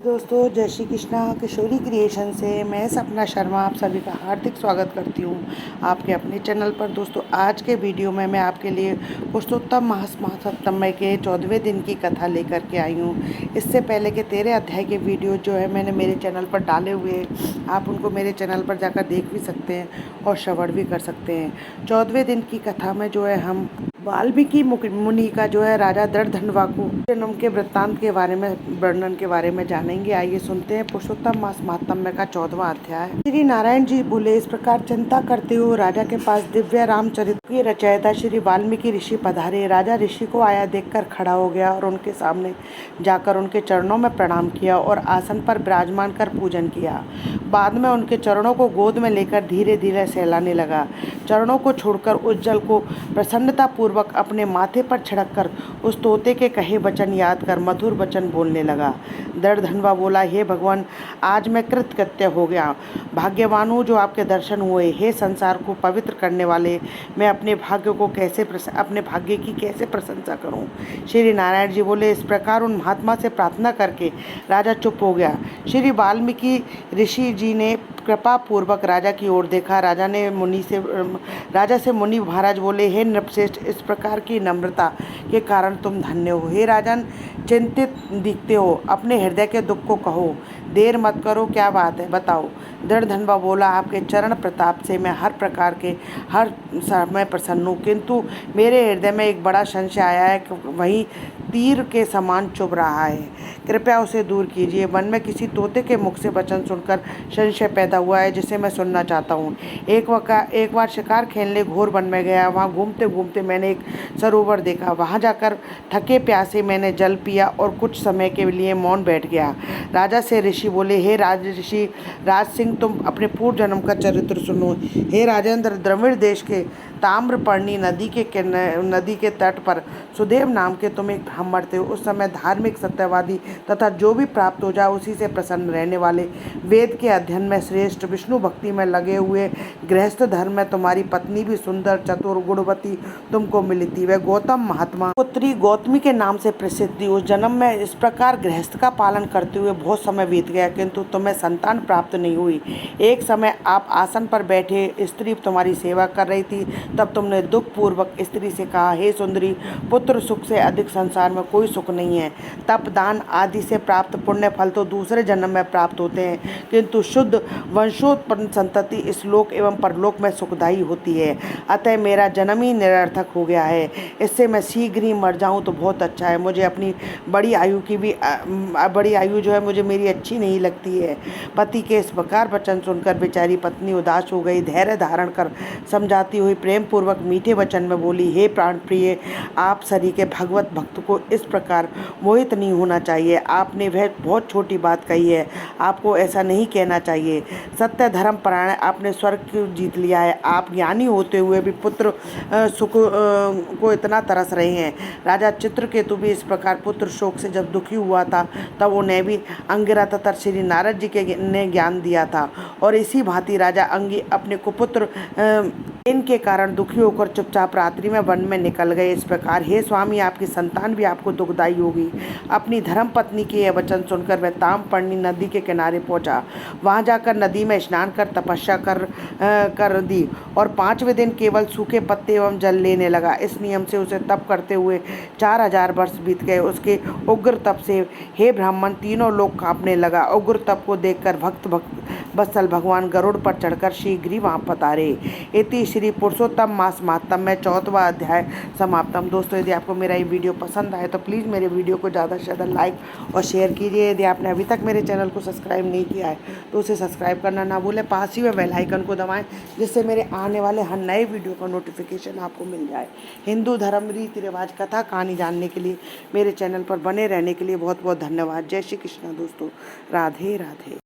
दोस्तों जय श्री कृष्णा। किशोरी क्रिएशन से मैं सपना शर्मा आप सभी का हार्दिक स्वागत करती हूँ आपके अपने चैनल पर। दोस्तों आज के वीडियो में मैं आपके लिए पुरुषोत्तम मास महासप्तमी के 14वें दिन की कथा लेकर के आई हूँ। इससे पहले के 13 अध्याय के वीडियो जो है मैंने मेरे चैनल पर डाले हुए हैं, आप उनको मेरे चैनल पर जाकर देख भी सकते हैं और श्रवण भी कर सकते हैं। 14वें दिन की कथा में जो है हम वाल्मीकि मुनि का जो है राजा दृढ़धनवा जन्म के वृत्तांत के बारे में वर्णन के बारे में जानेंगे। आइए सुनते हैं पुरुषोत्तम मास महात्म्य का 14वां अध्याय। श्री नारायण जी बोले, इस प्रकार चिंता करते हुए राजा के पास दिव्य रामचरित के रचयिता श्री वाल्मीकि ऋषि पधारे। राजा ऋषि को आया देखकर खड़ा हो गया और उनके सामने जाकर उनके चरणों में प्रणाम किया और आसन पर विराजमान कर पूजन किया। बाद में उनके चरणों को गोद में लेकर धीरे धीरे सहलाने लगा। चरणों को छोड़कर उस जल को प्रसन्नता पूर्वक अपने माथे पर छिड़क कर उस तोते के कहे वचन याद कर मधुर वचन बोलने लगा। दृढ़धनवा बोला, हे भगवान, आज मैं कृतकृत्य हो गया। भाग्यवान हूँ जो आपके दर्शन हुए। हे संसार को पवित्र करने वाले, मैं अपने भाग्य की कैसे प्रशंसा करूँ। श्री नारायण जी बोले, इस प्रकार उन महात्मा से प्रार्थना करके राजा चुप हो गया। श्री वाल्मीकि ऋषि जी ने कृपा पूर्वक राजा की ओर देखा। राजा से मुनि महाराज बोले, हे नृपश्रेष्ठ, इस प्रकार की नम्रता के कारण तुम धन्य हो। हे राजन, चिंतित दिखते हो, अपने हृदय के दुख को कहो, देर मत करो, क्या बात है बताओ। दृढ़धनवा बोला, आपके चरण प्रताप से मैं हर समय प्रसन्न हूँ, किंतु मेरे हृदय में एक बड़ा संशय आया है कि वही तीर के समान चुभ रहा है, कृपया उसे दूर कीजिए। मन में किसी तोते के मुख से वचन सुनकर संशय पैदा हुआ है जिसे मैं सुनना चाहता हूँ। एक बार शिकार खेलने घोर वन में गया। वहाँ घूमते घूमते मैंने एक सरोवर देखा। वहाँ जाकर थके प्यासे मैंने जल पिया और कुछ समय के लिए मौन बैठ गया। राजा से ऋषि बोले, हे राज सिंह, तुम अपने पूर्व जन्म का चरित्र सुनो। हे राजेंद्र, द्रविड़ देश के ताम्रपर्णी नदी के तट पर सुदेव नाम के तुम एक ब्राह्मण थे। उस समय धार्मिक, सत्यवादी तथा जो भी प्राप्त हो जाए उसी से प्रसन्न रहने वाले, वेद के अध्ययन में श्रेष्ठ, विष्णु भक्ति में लगे हुए, गृहस्थ धर्म में तुम्हारी पत्नी भी सुंदर, चतुर, गुणवती तुमको मिली थी। वह गौतम महात्मा पुत्री गौतमी के नाम से प्रसिद्ध थी। उस जन्म में इस प्रकार गृहस्थ का पालन करते हुए बहुत समय बीत गया, किंतु तुम्हें संतान प्राप्त नहीं हुई। एक समय आप आसन पर बैठे, स्त्री तुम्हारी सेवा कर रही थी, तब तुमने दुख पूर्वक स्त्री से कहा, हे सुंदरी, पुत्र सुख से अधिक संसार में कोई सुख नहीं है। तप, दान आदि से प्राप्त पुण्य फल तो दूसरे जन्म में प्राप्त होते हैं, किंतु शुद्ध वंशोत्पन्न संतति इस लोक एवं परलोक में सुखदायी होती है। अतः मेरा जन्म ही निरर्थक हो गया है। इससे मैं शीघ्र ही मर जाऊं तो बहुत अच्छा है। मुझे अपनी बड़ी आयु जो है मुझे मेरी अच्छी नहीं लगती है। पति के इस प्रकार वचन सुनकर बेचारी पत्नी उदास हो गई। धैर्य धारण कर समझाती हुई प्रेम पूर्वक मीठे वचन में बोली, हे प्राण प्रिय, आप सरी के भगवत भक्त को इस प्रकार मोहित नहीं होना चाहिए। आपने वह बहुत छोटी बात कही है, आपको ऐसा नहीं कहना चाहिए। सत्य धर्म परायण, आपने स्वर्ग को जीत लिया है। आप ज्ञानी होते हुए भी पुत्र सुख को इतना तरस रहे हैं। राजा चित्रकेतु भी इस प्रकार पुत्र शोक से जब दुखी हुआ था, तब उन्हें भी अंगिरा तथा श्री नारद जी ने ज्ञान दिया था, और इसी भांति राजा अंगी अपने कुपुत्र इनके कारण दुखी होकर चुपचाप रात्रि में वन में निकल गए। इस प्रकार, हे स्वामी, आपकी संतान भी आपको दुखदायी होगी। अपनी धर्म पत्नी के यह वचन सुनकर वह ताम्रपर्णी नदी के किनारे पहुंचा। वहां जाकर नदी में स्नान कर तपस्या कर दी और 5वें दिन केवल सूखे पत्ते एवं जल लेने लगा। इस नियम से उसे तप करते हुए 4000 वर्ष बीत गए। उसके उग्र तप से, हे ब्राह्मण, तीनों लोग कांपने लगा। उग्र तप को देखकर भक्त वत्सल भगवान गरुड़ पर चढ़कर शीघ्र ही वहाँ पधारे। इति श्री पुरुषोत्तम मास महात्म्य 14वां अध्याय समाप्तम। दोस्तों, यदि आपको मेरा ये वीडियो पसंद आए तो प्लीज़ मेरे वीडियो को ज़्यादा से ज़्यादा लाइक और शेयर कीजिए। यदि आपने अभी तक मेरे चैनल को सब्सक्राइब नहीं किया है तो उसे सब्सक्राइब करना ना भूलें। पास ही में बेल आइकन को दबाएं, जिससे मेरे आने वाले हर नए वीडियो का नोटिफिकेशन आपको मिल जाए। हिंदू धर्म, रीति रिवाज, कथा कहानी जानने के लिए मेरे चैनल पर बने रहने के लिए बहुत बहुत धन्यवाद। जय श्री कृष्ण दोस्तों, राधे राधे।